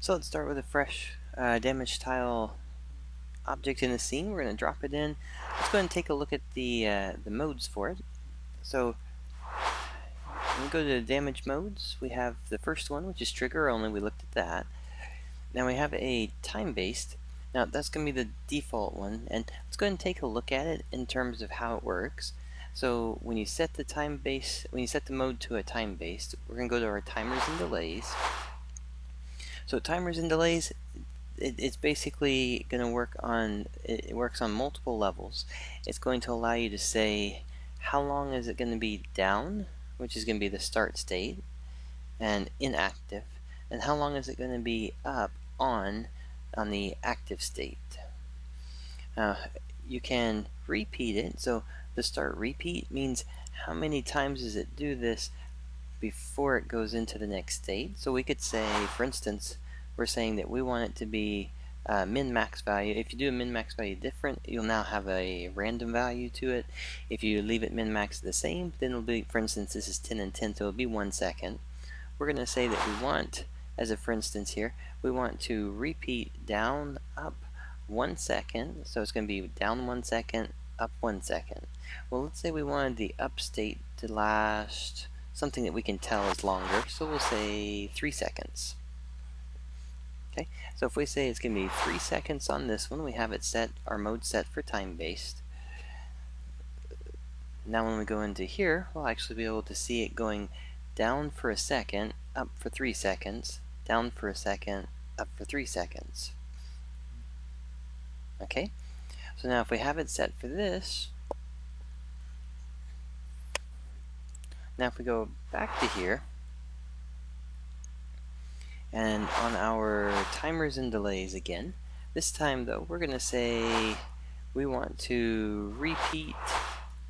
So let's start with a fresh damage tile object in the scene. We're going to drop it in. Let's go ahead and take a look at the modes for it. So when we go to the damage modes, we have the first one, which is trigger only. We looked at that. Now we have a time-based. Now that's going to be the default one, and let's go ahead and take a look at it in terms of how it works. So when you set the when you set the mode to a time-based, we're going to go to our timers and delays. So timers and delays, it's basically going to work on, it works on multiple levels. It's going to allow you to say how long is it going to be down, which is going to be the start state, and inactive, and how long is it going to be up on the active state. You can repeat it, so the start repeat means how many times does it do this before it goes into the next state. So we could say, for instance, we're saying that we want it to be min-max value. If you do a min-max value different, you'll now have a random value to it. If you leave it min-max the same, then it'll be, for instance, this is 10 and 10, so it'll be 1 second. We're going to say that we want, as a for instance here, we want to repeat down, up 1 second. So it's going to be down 1 second, up 1 second. Well, let's say we wanted the up state to last something that we can tell is longer, so we'll say 3 seconds. Okay, so if we say it's going to be 3 seconds on this one, we have it set, our mode set for time-based. Now when we go into here, we'll actually be able to see it going down for a second, up for 3 seconds, down for a second, up for 3 seconds. Okay, so now if we have it set for this, now if we go back to here, and on our timers and delays again, this time though, we're going to say we want to repeat.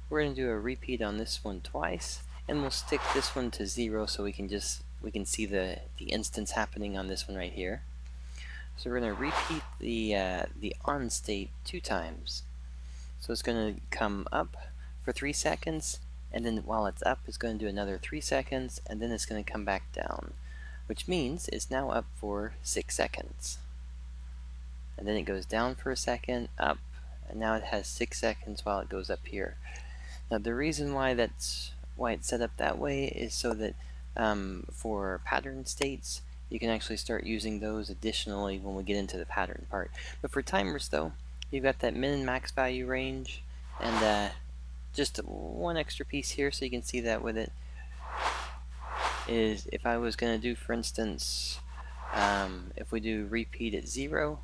We're going to do a repeat on this one twice, and we'll stick this one to 0 so we can see the instance happening on this one right here. So we're going to repeat the on state 2 times. So it's going to come up for 3 seconds, and then while it's up, it's going to do another 3 seconds, and then it's going to come back down, which means it's now up for 6 seconds. And then it goes down for a second, up, and now it has 6 seconds while it goes up here. Now the reason why it's set up that way is so that for pattern states, you can actually start using those additionally when we get into the pattern part. But for timers though, you've got that min and max value range, and just one extra piece here so you can see that with it is if I was going to do, for instance, if we do repeat at 0,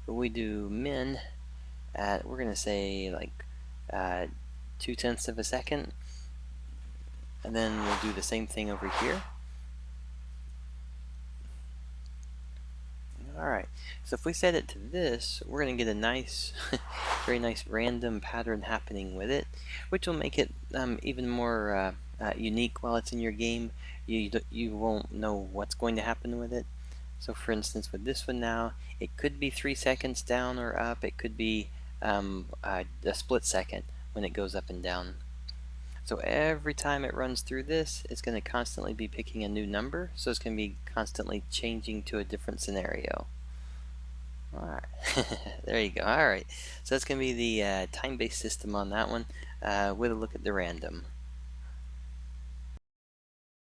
but we do min at, we're going to say like 0.2 of a second, and then we'll do the same thing over here. Alright, so if we set it to this, we're going to get a nice, very nice random pattern happening with it, which will make it even more unique while it's in your game. You won't know what's going to happen with it. So for instance, with this one now, it could be 3 seconds down or up. It could be a split second when it goes up and down. So every time it runs through this, it's going to constantly be picking a new number, so it's going to be constantly changing to a different scenario. Alright, there you go. Alright, so that's going to be the time-based system on that one with a look at the random.